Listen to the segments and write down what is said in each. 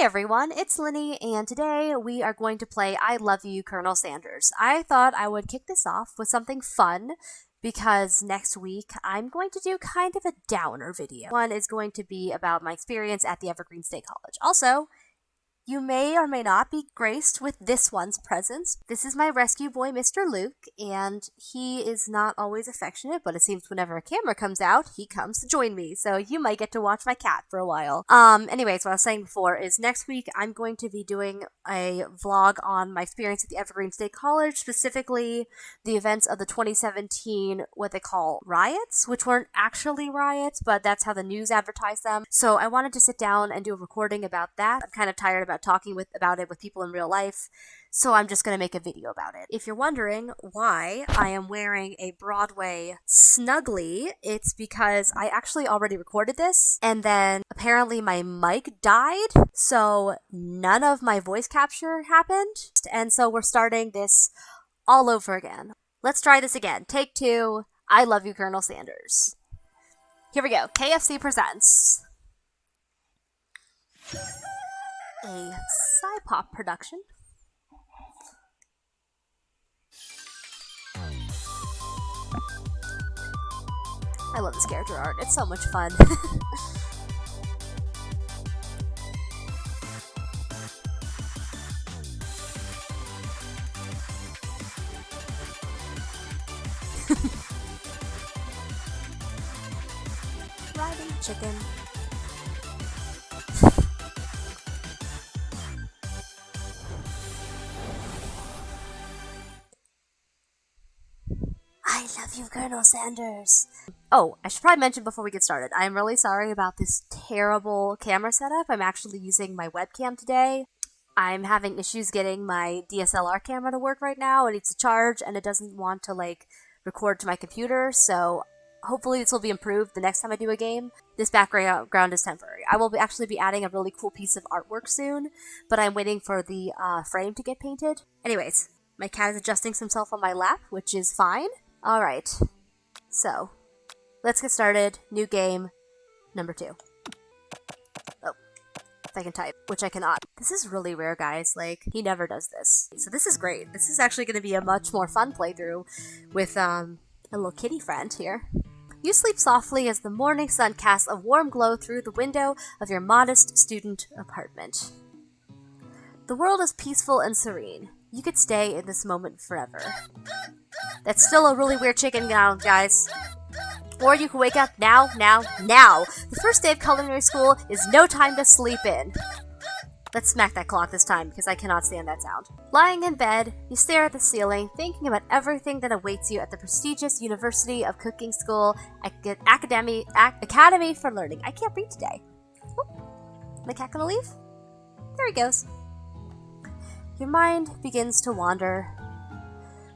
Hey everyone, it's Linny, and today we are going to play I Love You, Colonel Sanders. I thought I would kick this off with something fun, because next week I'm going to do kind of a downer video. One is going to be about my experience at the Evergreen State College. Also, you may or may not be graced with this one's presence. This is my rescue boy, Mr. Luke, and he is not always affectionate, but it seems whenever a camera comes out, he comes to join me, so you might get to watch my cat for a while. Anyways, what I was saying before is next week I'm going to be doing a vlog on my experience at the Evergreen State College, specifically the events of the 2017, what they call riots, which weren't actually riots, but that's how the news advertised them. So I wanted to sit down and do a recording about that. I'm kind of tired about talking about it with people in real life, so I'm just going to make a video about it. If you're wondering why I am wearing a Broadway Snuggly, it's because I actually already recorded this, and then apparently my mic died, so none of my voice capture happened, and so we're starting this all over again. Let's try this again. Take 2. I Love You, Colonel Sanders. Here we go. KFC presents a Sci-Pop production. I love this character art. It's so much fun. Riding chicken. I love you, Colonel Sanders. Oh, I should probably mention before we get started, I'm really sorry about this terrible camera setup. I'm actually using my webcam today. I'm having issues getting my DSLR camera to work right now. It needs to charge, and it doesn't want to, record to my computer, so hopefully this will be improved the next time I do a game. This background is temporary. I will actually be adding a really cool piece of artwork soon, but I'm waiting for the frame to get painted. Anyways, my cat is adjusting himself on my lap, which is fine. Alright, so let's get started. New game, number 2. Oh, if I can type, which I cannot. This is really rare, guys. He never does this. So this is great. This is actually going to be a much more fun playthrough with a little kitty friend here. You sleep softly as the morning sun casts a warm glow through the window of your modest student apartment. The world is peaceful and serene. You could stay in this moment forever. That's still a really weird chicken now, guys. Or you can wake up now. The first day of culinary school is no time to sleep in. Let's smack that clock this time, because I cannot stand that sound. Lying in bed, you stare at the ceiling, thinking about everything that awaits you at the prestigious University of Cooking School Academy for Learning. I can't read today. Oh, my cat gonna leave? There he goes. Your mind begins to wander.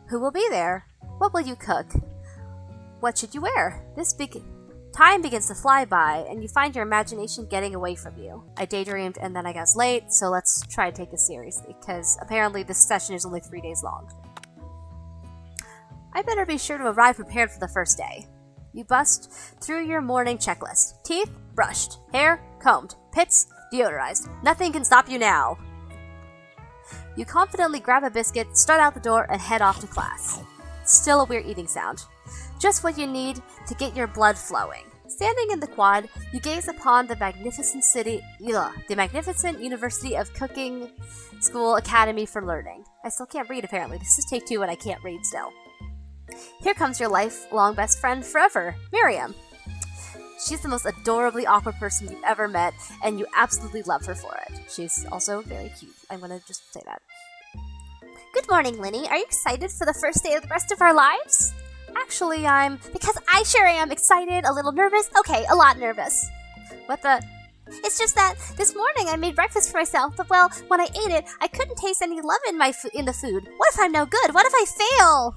Who will be there? What will you cook? What should you wear? Time begins to fly by, and you find your imagination getting away from you. I daydreamed, and then I got late, so let's try to take this seriously, because apparently this session is only 3 days long. I better be sure to arrive prepared for the first day. You bust through your morning checklist. Teeth brushed, hair combed, pits deodorized. Nothing can stop you now. You confidently grab a biscuit, start out the door, and head off to class. Still a weird eating sound. Just what you need to get your blood flowing. Standing in the quad, you gaze upon the magnificent University of Cooking School Academy for Learning. I still can't read, apparently. This is take 2 and I can't read still. Here comes your lifelong best friend forever, Miriam. She's the most adorably awkward person you've ever met, and you absolutely love her for it. She's also very cute. I'm gonna just say that. Good morning, Linny. Are you excited for the first day of the rest of our lives? Actually, because I sure am excited, a little nervous. Okay, a lot nervous. What the? It's just that this morning I made breakfast for myself, but when I ate it, I couldn't taste any love in the food. What if I'm no good? What if I fail?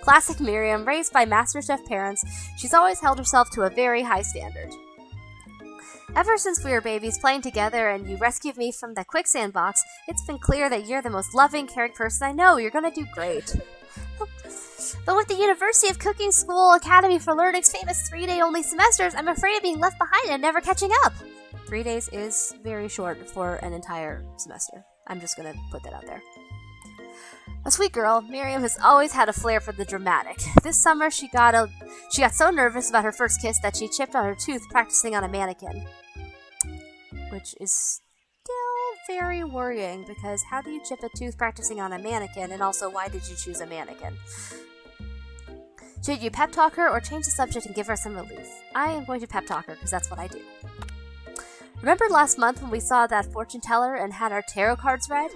Classic Miriam, raised by MasterChef parents, she's always held herself to a very high standard. Ever since we were babies playing together and you rescued me from that quicksand box, it's been clear that you're the most loving, caring person I know. You're gonna do great. But with the University of Cooking School Academy for Learning's famous 3-day only semesters, I'm afraid of being left behind and never catching up. 3 days is very short for an entire semester. I'm just gonna put that out there. A sweet girl, Miriam has always had a flair for the dramatic. This summer, she got so nervous about her first kiss that she chipped on her tooth practicing on a mannequin. Which is still very worrying, because how do you chip a tooth practicing on a mannequin, and also why did you choose a mannequin? Should you pep talk her or change the subject and give her some relief? I am going to pep talk her, because that's what I do. Remember last month when we saw that fortune teller and had our tarot cards read?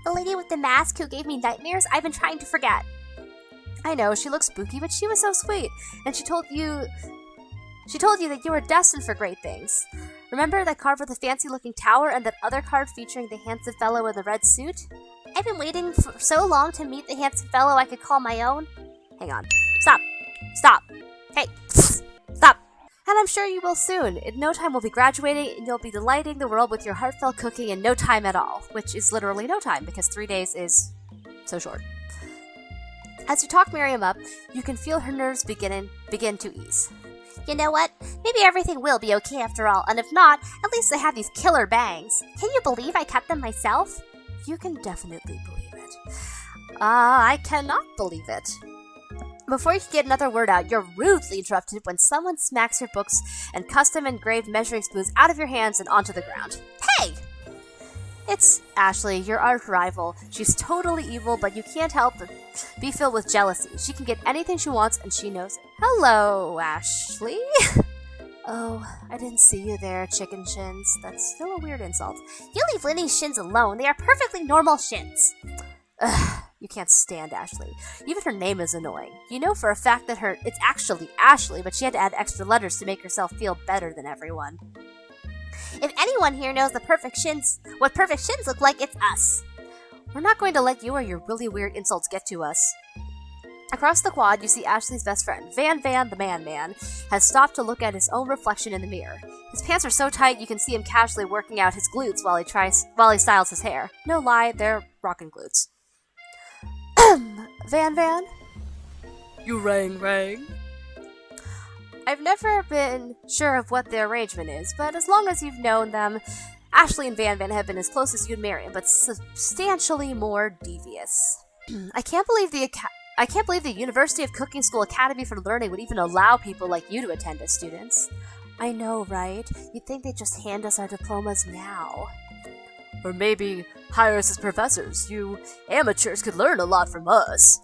The lady with the mask who gave me nightmares? I've been trying to forget. I know, she looks spooky, but she was so sweet. And she told you that you were destined for great things. Remember that card with the fancy-looking tower and that other card featuring the handsome fellow in the red suit? I've been waiting for so long to meet the handsome fellow I could call my own. Hang on. Stop. Hey, stop. And I'm sure you will soon. In no time we'll be graduating, and you'll be delighting the world with your heartfelt cooking in no time at all. Which is literally no time, because 3 days is so short. As you talk Miriam up, you can feel her nerves begin to ease. You know what? Maybe everything will be okay after all, and if not, at least I have these killer bangs. Can you believe I kept them myself? You can definitely believe it. I cannot believe it. Before you can get another word out, you're rudely interrupted when someone smacks your books and custom-engraved measuring spoons out of your hands and onto the ground. Hey! It's Ashley, your arch rival. She's totally evil, but you can't help but be filled with jealousy. She can get anything she wants, and she knows it. Hello, Ashley. Oh, I didn't see you there, chicken shins. That's still a weird insult. You leave Lenny's shins alone. They are perfectly normal shins. Ugh, you can't stand Ashley. Even her name is annoying. You know for a fact that it's actually Ashley, but she had to add extra letters to make herself feel better than everyone. If anyone here knows what perfect shins look like, it's us. We're not going to let you or your really weird insults get to us. Across the quad, you see Ashley's best friend, Van the Man, has stopped to look at his own reflection in the mirror. His pants are so tight you can see him casually working out his glutes while he styles his hair. No lie, they're rockin' glutes. Van? You rang. I've never been sure of what their arrangement is, but as long as you've known them, Ashley and Van have been as close as you and Miriam, but substantially more devious. I can't believe the University of Cooking School Academy for Learning would even allow people like you to attend as students. I know, right? You'd think they'd just hand us our diplomas now. Or maybe hire us as professors. You amateurs could learn a lot from us.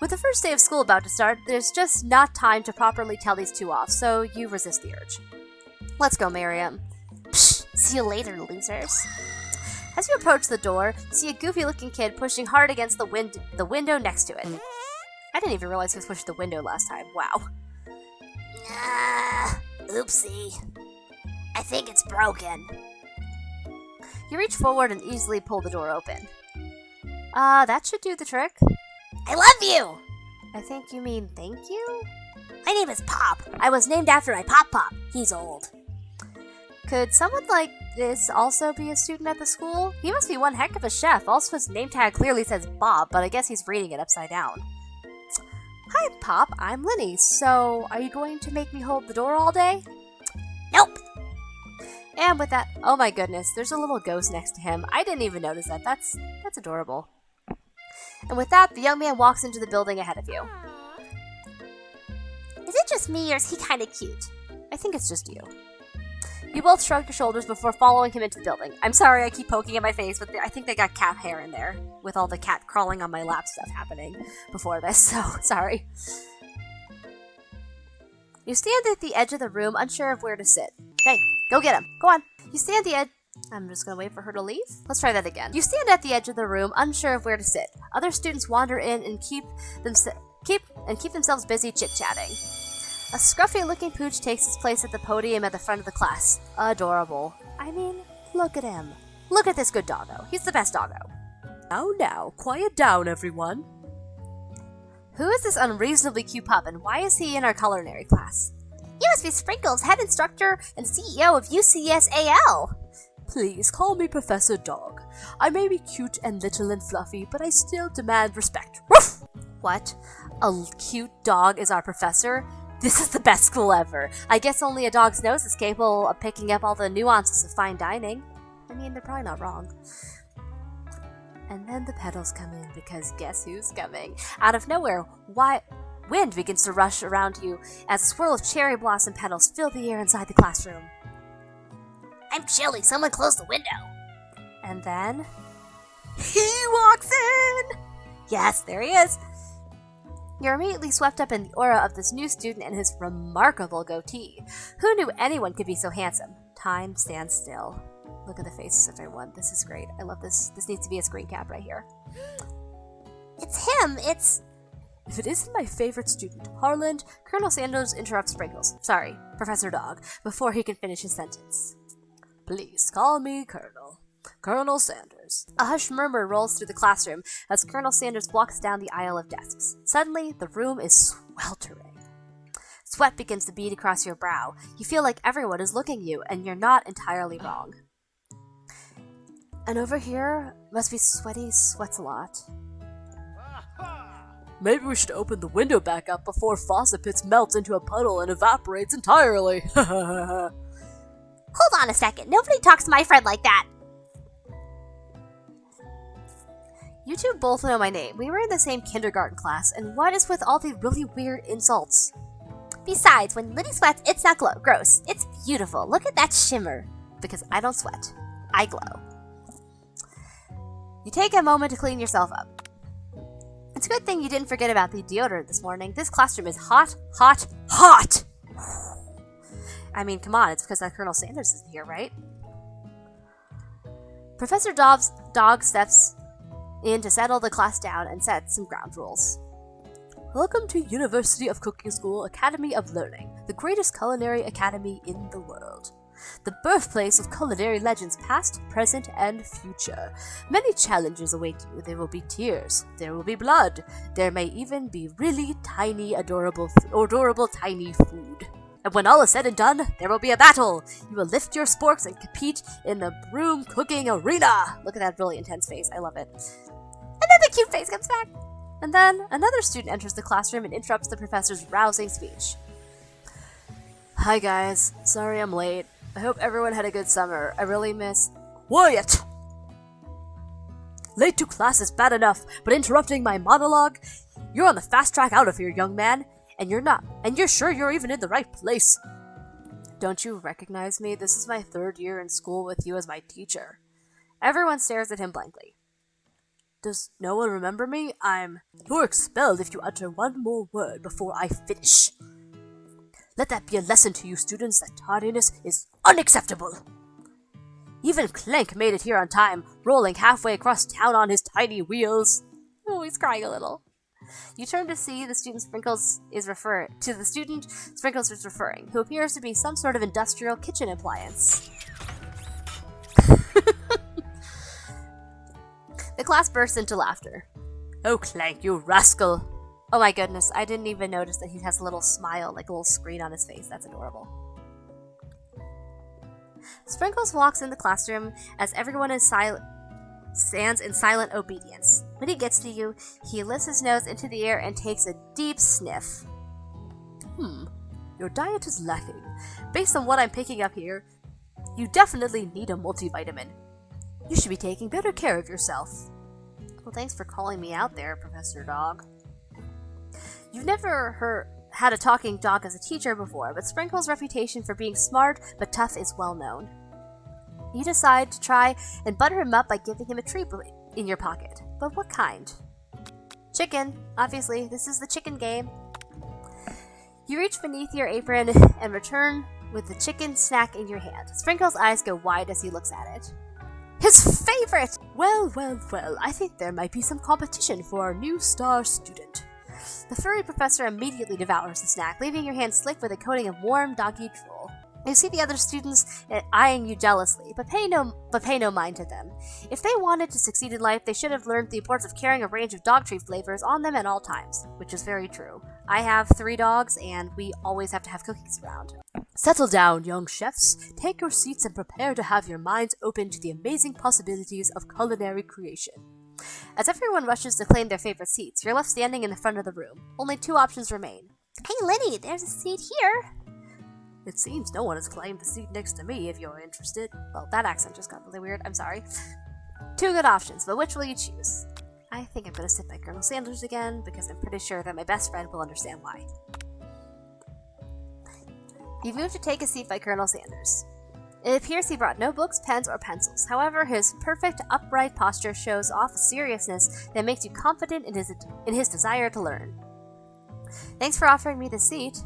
With the first day of school about to start, there's just not time to properly tell these two off, so you resist the urge. Let's go, Miriam. Psh, see you later, losers. As you approach the door, you see a goofy-looking kid pushing hard against the window next to it. I didn't even realize he was pushing the window last time. Wow. Oopsie. I think it's broken. You reach forward and easily pull the door open. That should do the trick. I love you! I think you mean thank you? My name is Pop. I was named after my Pop. He's old. Could someone like this also be a student at the school? He must be one heck of a chef. Also, his name tag clearly says Bob, but I guess he's reading it upside down. Hi, Pop. I'm Lenny. So, are you going to make me hold the door all day? Nope. And with that, oh my goodness, there's a little ghost next to him. I didn't even notice that. That's adorable. And with that, the young man walks into the building ahead of you. Is it just me, or is he kind of cute? I think it's just you. You both shrug your shoulders before following him into the building. I'm sorry I keep poking at my face, but I think they got cat hair in there, with all the cat crawling on my lap stuff happening before this, so sorry. You stand at the edge of the room, unsure of where to sit. Hey, go get him. Go on. You stand at the edge... I'm just gonna wait for her to leave. Let's try that again. You stand at the edge of the room, unsure of where to sit. Other students wander in and keep themselves busy chit-chatting. A scruffy-looking pooch takes his place at the podium at the front of the class. Adorable. I mean, look at him. Look at this good doggo. He's the best doggo. Now, quiet down, everyone. Who is this unreasonably cute pup, and why is he in our culinary class? You must be Sprinkles, head instructor and CEO of UCSAL. Please, call me Professor Dog. I may be cute and little and fluffy, but I still demand respect. Woof! What? A cute dog is our professor? This is the best school ever. I guess only a dog's nose is capable of picking up all the nuances of fine dining. I mean, they're probably not wrong. And then the petals come in, because guess who's coming? Out of nowhere, wind begins to rush around you as a swirl of cherry blossom petals fill the air inside the classroom. I'm chilly, someone close the window. And then he walks in! Yes, there he is. You're immediately swept up in the aura of this new student and his remarkable goatee. Who knew anyone could be so handsome? Time stands still. Look at the faces of everyone. This is great. I love this. This needs to be a screen cap right here. It's him! If it isn't my favorite student, Harland, Colonel Sanders interrupts Sprinkles. Sorry, Professor Dog, before he can finish his sentence. Please call me Colonel. Colonel Sanders. A hushed murmur rolls through the classroom as Colonel Sanders walks down the aisle of desks. Suddenly, the room is sweltering. Sweat begins to bead across your brow. You feel like everyone is looking at you, and you're not entirely wrong. And over here must be Sweaty Sweats a lot. Maybe we should open the window back up before Fawcett Pits melts into a puddle and evaporates entirely. Hold on a second. Nobody talks to my friend like that. You two both know my name. We were in the same kindergarten class, and what is with all the really weird insults? Besides, when Liddy sweats, it's not gross. It's beautiful. Look at that shimmer. Because I don't sweat. I glow. You take a moment to clean yourself up. It's a good thing you didn't forget about the deodorant this morning. This classroom is hot, hot, hot! I mean, come on, it's because that Colonel Sanders isn't here, right? Professor Dog steps in to settle the class down and set some ground rules. Welcome to University of Cooking School Academy of Learning, the greatest culinary academy in the world. The birthplace of culinary legends past, present, and future. Many challenges await you. There will be tears. There will be blood. There may even be really tiny, adorable tiny food. And when all is said and done, there will be a battle. You will lift your sporks and compete in the broom cooking arena. Look at that really intense face. I love it. And then the cute face comes back. And then another student enters the classroom and interrupts the professor's rousing speech. Hi guys. Sorry I'm late. I hope everyone had a good summer. I really miss... Wyatt! Late to class is bad enough, but interrupting my monologue? You're on the fast track out of here, young man. And you're not. And you're sure you're even in the right place. Don't you recognize me? This is my 3rd year in school with you as my teacher. Everyone stares at him blankly. Does no one remember me? You're expelled if you utter one more word before I finish. Let that be a lesson to you students that tardiness is unacceptable. Even Clank made it here on time, rolling halfway across town on his tiny wheels. Oh, he's crying a little. You turn to see the student Sprinkles is referring, who appears to be some sort of industrial kitchen appliance. The class bursts into laughter. Oh, Clank, you rascal! Oh my goodness, I didn't even notice that he has a little smile, like a little screen on his face. That's adorable. Sprinkles walks in the classroom as everyone stands in silent obedience. When he gets to you, he lifts his nose into the air and takes a deep sniff. Your diet is lacking. Based on what I'm picking up here, you definitely need a multivitamin. You should be taking better care of yourself. Well, thanks for calling me out there, Professor Dog. You've never had a talking dog as a teacher before, but Sprinkles' reputation for being smart but tough is well known. You decide to try and butter him up by giving him a treat in your pocket. But what kind? Chicken. Obviously, this is the chicken game. You reach beneath your apron and return with the chicken snack in your hand. Sprinkles' eyes go wide as he looks at it. His favorite! Well, I think there might be some competition for our new star student. The furry professor immediately devours the snack, leaving your hand slick with a coating of warm doggy drool. You see the other students eyeing you jealously, but pay no mind to them. If they wanted to succeed in life, they should have learned the importance of carrying a range of dog treat flavors on them at all times, which is very true. I have 3 dogs, and we always have to have cookies around. Settle down, young chefs. Take your seats and prepare to have your minds open to the amazing possibilities of culinary creation. As everyone rushes to claim their favorite seats, you're left standing in the front of the room. Only 2 options remain. Hey, Lenny, there's a seat here. It seems no one has claimed the seat next to me if you're interested. Well, that accent just got really weird. I'm sorry. Two good options, but which will you choose? I think I'm going to sit by Colonel Sanders again because I'm pretty sure that my best friend will understand why. You've moved to take a seat by Colonel Sanders. It appears he brought no books, pens, or pencils. However, his perfect, upright posture shows off a seriousness that makes you confident in his desire to learn. Thanks for offering me the seat.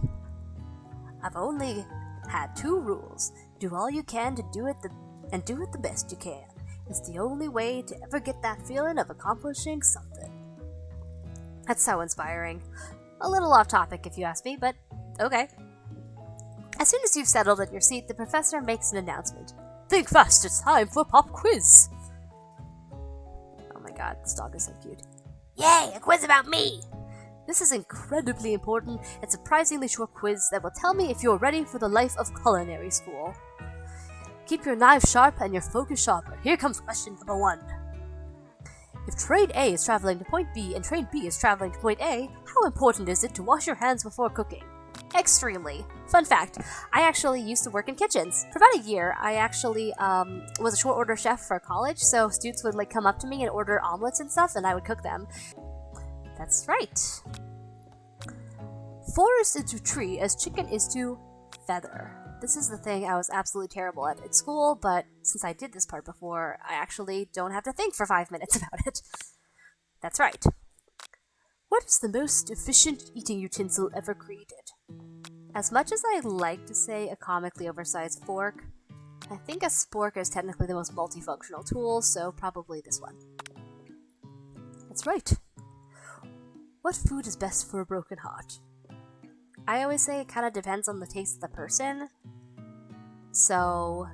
I've only had two rules. Do all you can to do it the best you can. It's the only way to ever get that feeling of accomplishing something. That's so inspiring. A little off topic if you ask me, but okay. As soon as you've settled in your seat, the professor makes an announcement. Think fast, it's time for pop quiz! Oh my god, this dog is so cute. Yay, a quiz about me! This is incredibly important and surprisingly short quiz that will tell me if you're ready for the life of culinary school. Keep your knife sharp and your focus sharper. Here comes question number 1. If train A is traveling to point B and train B is traveling to point A, how important is it to wash your hands before cooking? Extremely. Fun fact, I actually used to work in kitchens. For about a year, I actually was a short order chef for college, so students would come up to me and order omelets and stuff, and I would cook them. That's right. Forest is to tree as chicken is to feather. This is the thing I was absolutely terrible at school, but since I did this part before, I actually don't have to think for 5 minutes about it. That's right. What is the most efficient eating utensil ever created? As much as I like to say a comically oversized fork, I think a spork is technically the most multifunctional tool, so probably this one. That's right. What food is best for a broken heart? I always say it kind of depends on the taste of the person. So,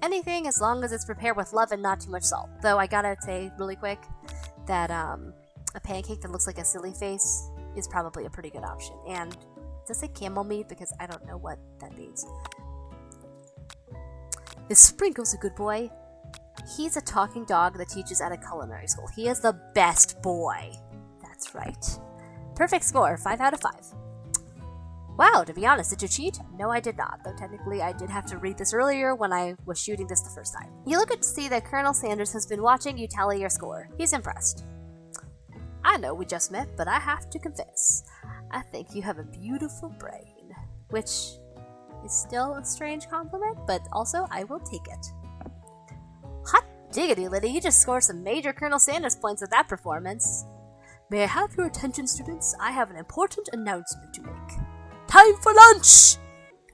anything as long as it's prepared with love and not too much salt. Though I gotta say really quick that a pancake that looks like a silly face is probably a pretty good option. And does it say camel meat? Because I don't know what that means. Is Sprinkles a good boy? He's a talking dog that teaches at a culinary school. He is the best boy. That's right. Perfect score, 5 out of 5. Wow, to be honest, did you cheat? No, I did not, though technically I did have to read this earlier when I was shooting this the first time. You look to see that Colonel Sanders has been watching you tally your score. He's impressed. I know we just met, but I have to confess, I think you have a beautiful brain. Which is still a strange compliment, but also I will take it. Hot diggity, Liddy, you just scored some major Colonel Sanders points with that performance. May I have your attention, students? I have an important announcement to make. Time for lunch!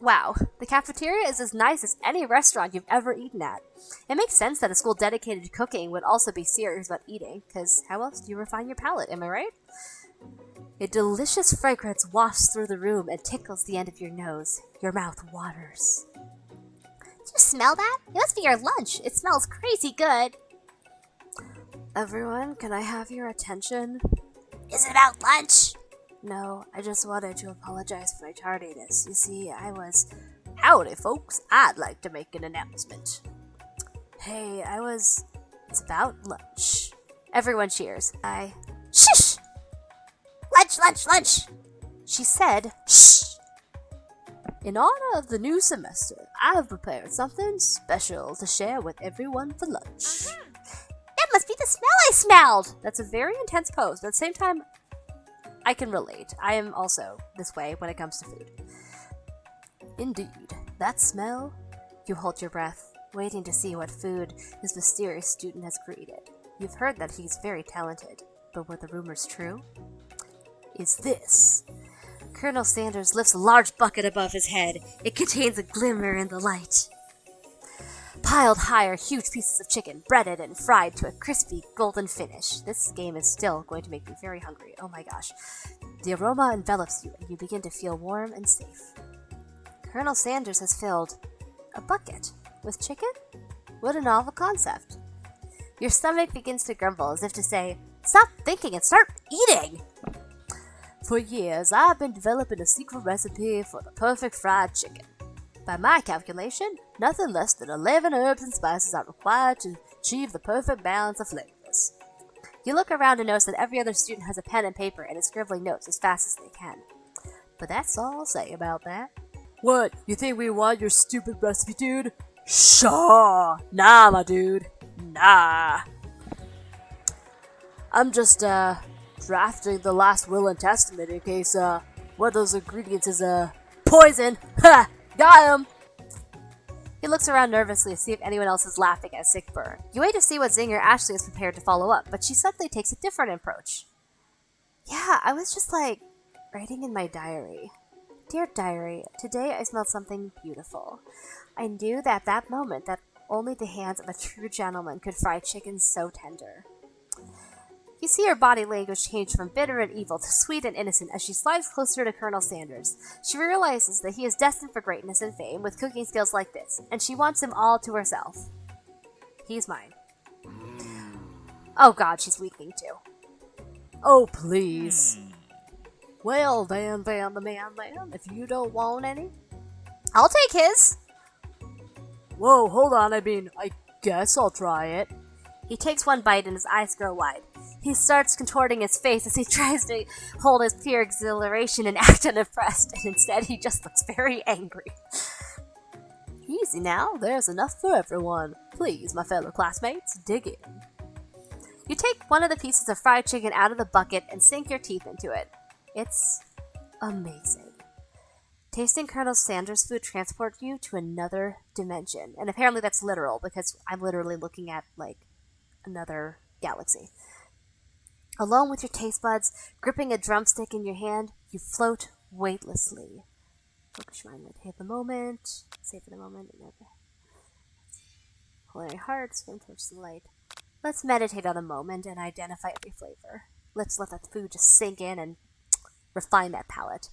Wow, the cafeteria is as nice as any restaurant you've ever eaten at. It makes sense that a school dedicated to cooking would also be serious about eating, because how else do you refine your palate, am I right? A delicious fragrance wafts through the room and tickles the end of your nose. Your mouth waters. Did you smell that? It must be your lunch. It smells crazy good. Everyone, can I have your attention? Is it about lunch? No, I just wanted to apologize for my tardiness. You see, Howdy, folks. I'd like to make an announcement. Hey, It's about lunch. Everyone cheers. Shush! Lunch! She said, shh! In honor of the new semester, I have prepared something special to share with everyone for lunch. That must be the smell I smelled! That's a very intense pose, but at the same time, I can relate. I am also this way when it comes to food. Indeed, that smell? You hold your breath, waiting to see what food this mysterious student has created. You've heard that he's very talented, but were the rumors true? Is this? Colonel Sanders lifts a large bucket above his head. It contains a glimmer in the light. Piled high are huge pieces of chicken, breaded and fried to a crispy golden finish. This game is still going to make me very hungry. Oh my gosh. The aroma envelops you, and you begin to feel warm and safe. Colonel Sanders has filled a bucket with chicken? What a novel concept. Your stomach begins to grumble as if to say, stop thinking and start eating! For years, I've been developing a secret recipe for the perfect fried chicken. By my calculation, nothing less than 11 herbs and spices are required to achieve the perfect balance of flavors. You look around and notice that every other student has a pen and paper and is scribbling notes as fast as they can. But that's all I'll say about that. What? You think we want your stupid recipe, dude? Shaw! Nah, my dude. Nah. I'm just, drafting the last will and testament in case, one of those ingredients is, poison! Ha! Got him! He looks around nervously to see if anyone else is laughing at Sick Burn. You wait to see what zinger Ashley is prepared to follow up, but she suddenly takes a different approach. Yeah, I was just writing in my diary. Dear diary, today I smelled something beautiful. I knew that that moment that only the hands of a true gentleman could fry chicken so tender. You see her body language change from bitter and evil to sweet and innocent as she slides closer to Colonel Sanders. She realizes that he is destined for greatness and fame with cooking skills like this, and she wants him all to herself. He's mine. Oh god, she's weeping too. Oh, please. Well, Van the man, if you don't want any, I'll take his. Whoa, hold on, I guess I'll try it. He takes one bite and his eyes grow wide. He starts contorting his face as he tries to hold his pure exhilaration and act unimpressed, and instead he just looks very angry. Easy now, there's enough for everyone. Please, my fellow classmates, dig in. You take one of the pieces of fried chicken out of the bucket and sink your teeth into it. It's amazing. Tasting Colonel Sanders' food transports you to another dimension, and apparently that's literal because I'm literally looking at, another galaxy. Alone with your taste buds, gripping a drumstick in your hand, you float weightlessly. Focus your mind with take the moment, savor the moment, and hold your heart, swim towards the light. Let's meditate on the moment and identify every flavor. Let's let that food just sink in and refine that palate.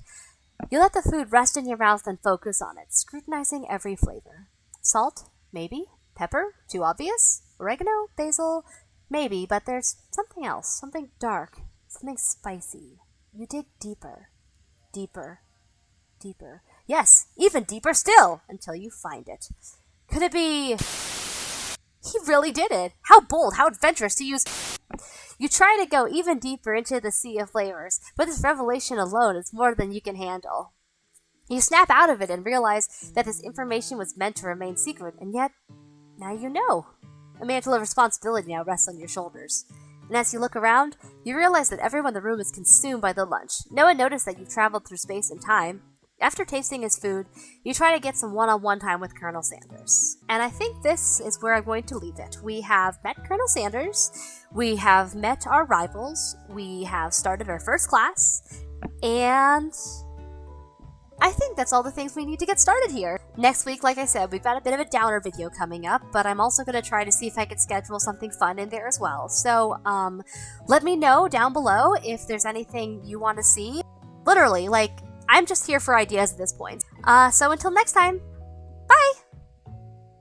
You let the food rest in your mouth and focus on it, scrutinizing every flavor. Salt? Maybe. Pepper? Too obvious? Oregano? Basil? Maybe, but there's something else. Something dark. Something spicy. You dig deeper. Deeper. Deeper. Yes, even deeper still, until you find it. Could it be... He really did it! How bold, how adventurous to use... You try to go even deeper into the sea of flavors, but this revelation alone is more than you can handle. You snap out of it and realize that this information was meant to remain secret, and yet, now you know. A mantle of responsibility now rests on your shoulders. And as you look around, you realize that everyone in the room is consumed by the lunch. No one noticed that you've traveled through space and time. After tasting his food, you try to get some one-on-one time with Colonel Sanders. And I think this is where I'm going to leave it. We have met Colonel Sanders, we have met our rivals, we have started our first class, and I think that's all the things we need to get started here. Next week, like I said, we've got a bit of a downer video coming up, but I'm also going to try to see if I can schedule something fun in there as well. So, let me know down below if there's anything you want to see. Literally, I'm just here for ideas at this point. So until next time,